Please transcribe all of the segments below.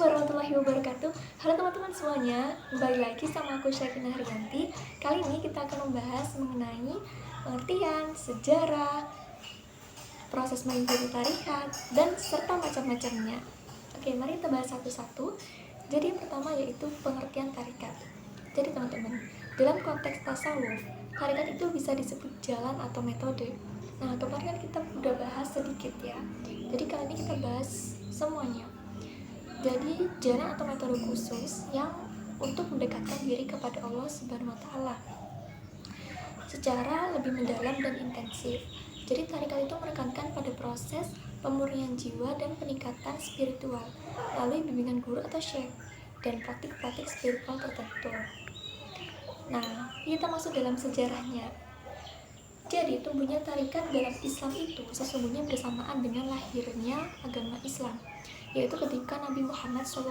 warahmatullahi wabarakatuh. Halo teman-teman semuanya, kembali lagi sama aku Syakinah Rianti. Kali ini kita akan membahas mengenai pengertian, sejarah, proses mengikuti tarikat, dan serta macam-macamnya. Oke, mari kita bahas satu-satu. Jadi yang pertama yaitu pengertian tarikat. Jadi teman-teman, dalam konteks tasawuf, tarikat itu bisa disebut jalan atau metode. Nah, kemarin kan kita udah bahas sedikit ya. Jadi kali ini kita bahas semuanya. Jadi jalan atau metode khusus yang untuk mendekatkan diri kepada Allah Subhanahu wa taala secara lebih mendalam dan intensif. Jadi tarikat itu menekankan pada proses pemurnian jiwa dan peningkatan spiritual melalui bimbingan guru atau syekh dan praktik-praktik spiritual tertentu. Nah, kita masuk dalam sejarahnya. Jadi tumbuhnya tarikat dalam Islam itu sesungguhnya bersamaan dengan lahirnya agama Islam, yaitu ketika Nabi Muhammad SAW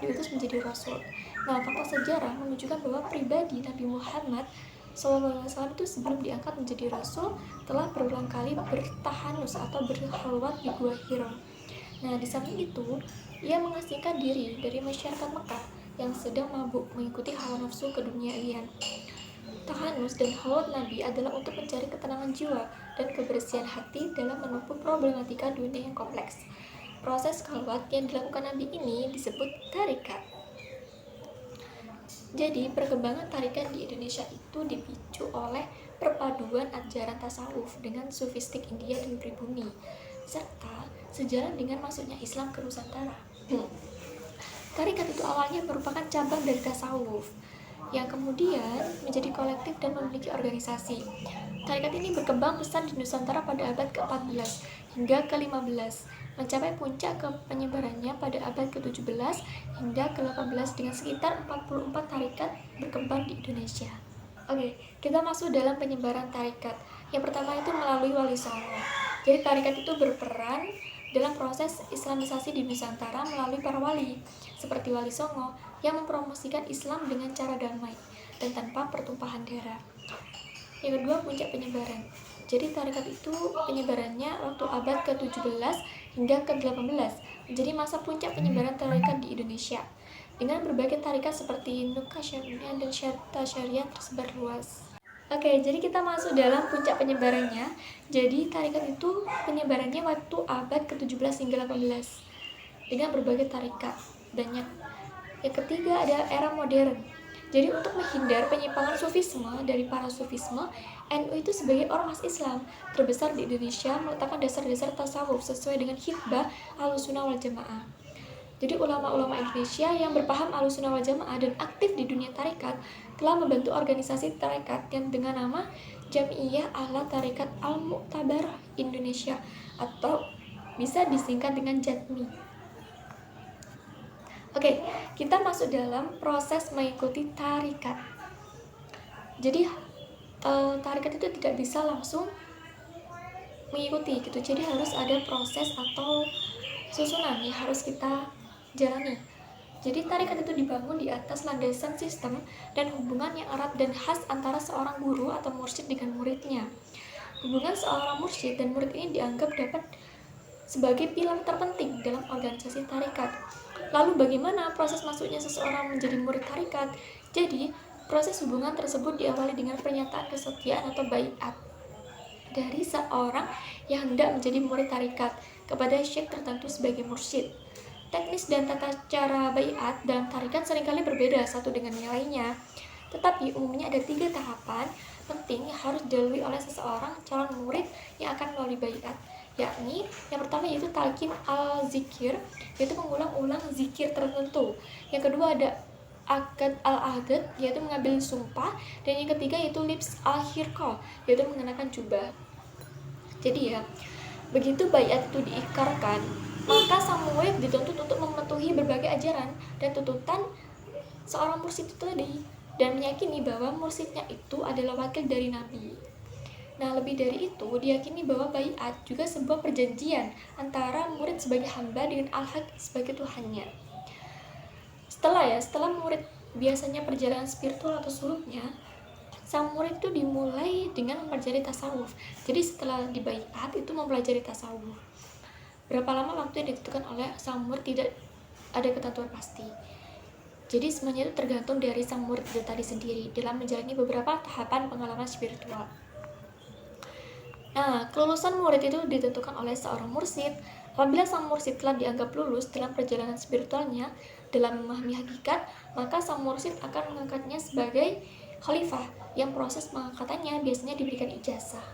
diutus menjadi Rasul. Nah, fakta sejarah menunjukkan bahwa pribadi Nabi Muhammad SAW itu sebelum diangkat menjadi Rasul telah berulang kali bertahanus atau berkhalwat di Gua Hira. Nah, di samping itu, ia mengasingkan diri dari masyarakat Mekah yang sedang mabuk mengikuti hawa nafsu keduniaan. Tahanus dan khalwat Nabi adalah untuk mencari ketenangan jiwa dan kebersihan hati dalam menempuh problematika dunia yang kompleks. Proses khalwat yang dilakukan Nabi ini disebut tarikat. Jadi, perkembangan tarikat di Indonesia itu dipicu oleh perpaduan ajaran tasawuf dengan sufistik India dan pribumi, serta sejalan dengan masuknya Islam ke Nusantara. Tarikat itu awalnya merupakan cabang dari tasawuf, yang kemudian menjadi kolektif dan memiliki organisasi. Tarikat ini berkembang pesat di Nusantara pada abad ke-14 hingga ke-15, mencapai puncak penyebarannya pada abad ke-17 hingga ke-18 dengan sekitar 44 tarikat berkembang di Indonesia. Oke, kita masuk dalam penyebaran tarikat. Yang pertama itu melalui Wali Songo. Jadi tarikat itu berperan dalam proses islamisasi di Nusantara melalui para wali, seperti Wali Songo yang mempromosikan Islam dengan cara damai dan tanpa pertumpahan darah. Yang kedua, puncak penyebaran. Jadi tarikat itu penyebarannya waktu abad ke-17 hingga ke-18, menjadi masa puncak penyebaran tarikat di Indonesia, dengan berbagai tarikat seperti Nuqsyabandiyah dan Syariah tersebar luas. Oke, jadi kita masuk dalam puncak penyebarannya. Jadi tarikat itu penyebarannya waktu abad ke-17 hingga 18 dengan berbagai tarikat banyak. Yang ketiga ada era modern. Jadi untuk menghindar penyimpangan sufisme dari para sufisme, NU itu sebagai ormas Islam terbesar di Indonesia meletakkan dasar-dasar tasawuf sesuai dengan hikbah Ahlussunnah wal Jamaah. Jadi ulama-ulama Indonesia yang berpaham Ahlussunnah wal Jamaah dan aktif di dunia tarikat telah membentuk organisasi tarikat yang dengan nama Jam'iyah Ahla Tarikat Al-Mu'tabarah Indonesia atau bisa disingkat dengan JATMI. Oke, kita masuk dalam proses mengikuti tarikat. Jadi tarikat itu tidak bisa langsung mengikuti gitu. Jadi harus ada proses atau susunan yang harus kita jalani. Jadi tarikat itu dibangun di atas landasan sistem dan hubungan yang erat dan khas antara seorang guru atau mursyid dengan muridnya. Hubungan seorang mursyid dan murid ini dianggap dapat sebagai pilar terpenting dalam organisasi tarikat. Lalu bagaimana proses masuknya seseorang menjadi murid tarikat? Jadi, proses hubungan tersebut diawali dengan pernyataan kesetiaan atau baiat dari seorang yang hendak menjadi murid tarikat kepada syekh tertentu sebagai mursyid. Teknis dan tata cara baiat dalam tarikat seringkali berbeda satu dengan yang lainnya, tetapi umumnya ada 3 tahapan penting yang harus dilalui oleh seseorang calon murid yang akan melalui baiat, yakni yang pertama yaitu talqin al-zikir, yaitu mengulang-ulang zikir tertentu. Yang kedua ada akad al-ahad, yaitu mengambil sumpah, dan yang ketiga yaitu libs al-khirqah, yaitu mengenakan jubah. Jadi ya, begitu baiat itu diikrarkan, maka sang murid dituntut untuk mematuhi berbagai ajaran dan tuntutan seorang mursyid itu tadi, dan meyakini bahwa mursyidnya itu adalah wakil dari Nabi. Nah, lebih dari itu, diyakini bahwa baiat juga sebuah perjanjian antara murid sebagai hamba dengan Al-Haq sebagai Tuhannya. Setelah murid biasanya perjalanan spiritual atau suluknya, sang murid itu dimulai dengan mempelajari tasawuf. Jadi setelah dibaiat itu mempelajari tasawuf. Berapa lama waktu yang ditentukan oleh sang murid tidak ada ketentuan pasti. Jadi semuanya itu tergantung dari sang murid itu tadi sendiri dalam menjalani beberapa tahapan pengalaman spiritual. Nah, kelulusan murid itu ditentukan oleh seorang mursyid. Apabila sang mursyid telah dianggap lulus dalam perjalanan spiritualnya dalam memahami hakikat, maka sang mursyid akan mengangkatnya sebagai khalifah, yang proses pengangkatannya biasanya diberikan ijazah.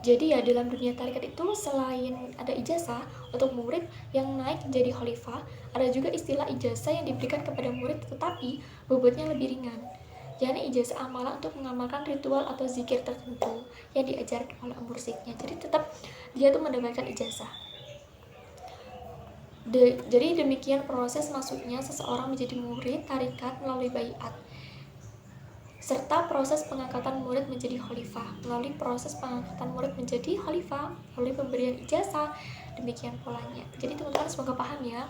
Jadi ya dalam dunia tarikat itu selain ada ijazah untuk murid yang naik jadi khalifah, ada juga istilah ijazah yang diberikan kepada murid tetapi bobotnya lebih ringan. Yakni ijazah amalan untuk mengamalkan ritual atau zikir tertentu yang diajarkan oleh mursyidnya. Jadi tetap dia tuh mendapatkan ijazah. Jadi demikian proses masuknya seseorang menjadi murid tarikat melalui baiat, serta proses pengangkatan murid menjadi khalifah melalui proses pengangkatan murid menjadi khalifah melalui pemberian ijazah. Demikian polanya. Jadi teman-teman semoga paham ya.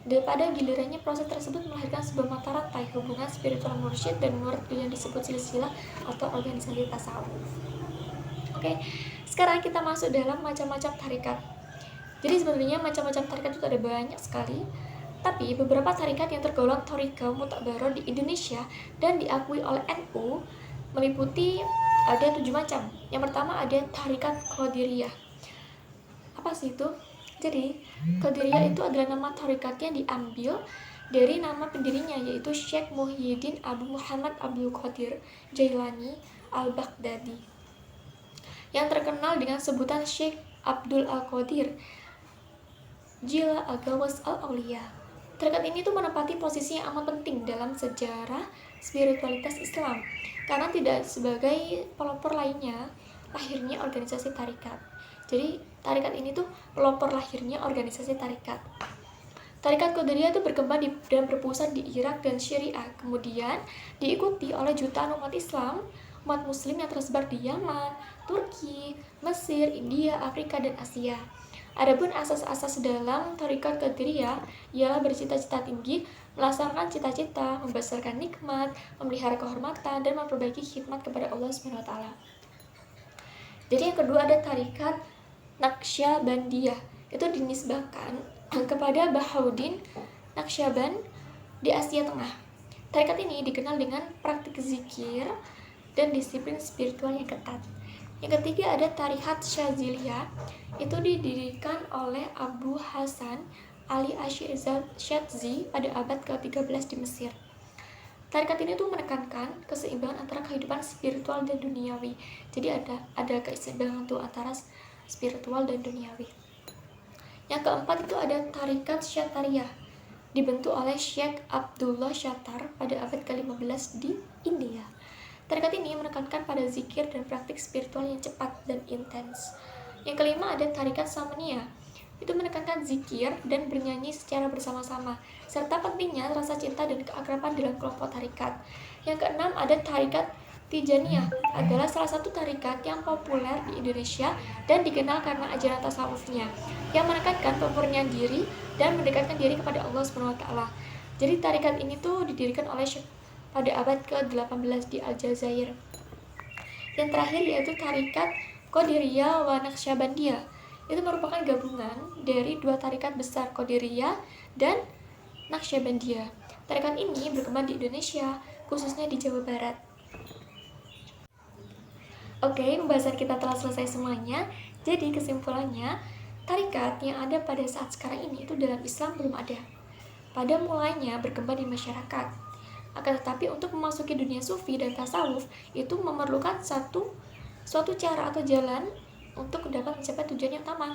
Pada gilirannya proses tersebut melahirkan sebuah mata rantai hubungan spiritual mursyid dan murid yang disebut silsilah atau organisasi tasawuf. Oke, sekarang kita masuk dalam macam-macam tarikat. Jadi sebenarnya macam-macam tarikat itu ada banyak sekali. Tapi beberapa tarikat yang tergolong thariqah mu'tabarah di Indonesia dan diakui oleh NU meliputi ada 7 macam. Yang pertama ada tarikat Qadiriyah. Apa sih itu? Jadi Qadiriyah itu adalah nama tarikat yang diambil dari nama pendirinya, yaitu Syekh Muhyiddin Abu Muhammad Abdul Qadir Jailani Al-Baghdadi, yang terkenal dengan sebutan Syekh Abdul Al-Qadir Jila Agawas Al-Auliya. Tarikat ini tuh menempati posisi yang amat penting dalam sejarah spiritualitas Islam karena tidak sebagai pelopor lainnya lahirnya organisasi tarikat. Jadi tarikat ini tuh pelopor lahirnya organisasi tarikat. Tarikat Qadiriyah itu berkembang dan berpusat di Irak dan Syria, kemudian diikuti oleh jutaan umat Islam, umat Muslim yang tersebar di Yaman, Turki, Mesir, India, Afrika, dan Asia. Adapun asas-asas dalam tarikat Qadiriyah ialah bercita-cita tinggi, melaksanakan cita-cita, membesarkan nikmat, memelihara kehormatan, dan memperbaiki khidmat kepada Allah SWT. Jadi yang kedua ada tarikat Naqsyabandiyah. Itu dinisbahkan kepada Bahauddin Naqsyaband di Asia Tengah. Tarikat ini dikenal dengan praktik zikir dan disiplin spiritual yang ketat. Yang ketiga ada tarikat Syadziliyah. Itu didirikan oleh Abu Hasan Ali Ash-Shadzi pada abad ke-13 di Mesir. Tarikat ini tuh menekankan keseimbangan antara kehidupan spiritual dan duniawi. Jadi ada keseimbangan tuh antara spiritual dan duniawi. Yang keempat itu ada tarikat Syatariyah, dibentuk oleh Syekh Abdullah Syatar pada abad ke-15 di India. Tarikat ini menekankan pada zikir dan praktik spiritual yang cepat dan intens. Yang kelima ada tarikat Samaniyah. Itu menekankan zikir dan bernyanyi secara bersama-sama, serta pentingnya rasa cinta dan keakraban dalam kelompok tarikat. Yang keenam ada tarikat Tijaniyah, adalah salah satu tarikat yang populer di Indonesia dan dikenal karena ajaran tasawufnya yang menekankan pemurnian diri dan mendekatkan diri kepada Allah SWT. Jadi tarikat ini tuh didirikan oleh pada abad ke-18 di Aljazair. Yang terakhir yaitu tarikat Qadiriyah wa Naqsyabandiyah. Itu merupakan gabungan dari dua tarikat besar, Qadiriyah dan Naqsyabandiyah. Tarikat ini berkembang di Indonesia, khususnya di Jawa Barat. Oke, pembahasan kita telah selesai semuanya. Jadi kesimpulannya, tarikat yang ada pada saat sekarang ini itu dalam Islam belum ada. Pada mulanya berkembang di masyarakat. Akan tetapi untuk memasuki dunia sufi dan tasawuf itu memerlukan suatu cara atau jalan untuk dapat mencapai tujuan yang utama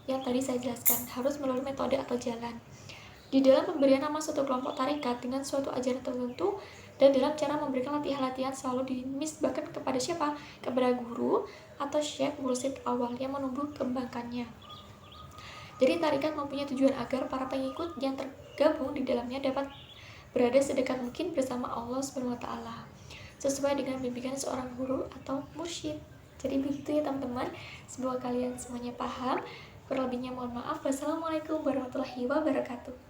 yang tadi saya jelaskan, harus melalui metode atau jalan. Di dalam pemberian nama suatu kelompok tarikat dengan suatu ajaran tertentu dan dalam cara memberikan latihan-latihan selalu dinisbahkan kepada siapa? Kepada guru atau syekh mursyid awal yang menumbuh kembangkannya. Jadi tarikat mempunyai tujuan agar para pengikut yang tergabung di dalamnya dapat berada sedekat mungkin bersama Allah SWT sesuai dengan bimbingan seorang guru atau mursyid. Jadi begitu ya teman-teman, semoga kalian semuanya paham. Kurang lebihnya mohon maaf. Wassalamualaikum warahmatullahi wabarakatuh.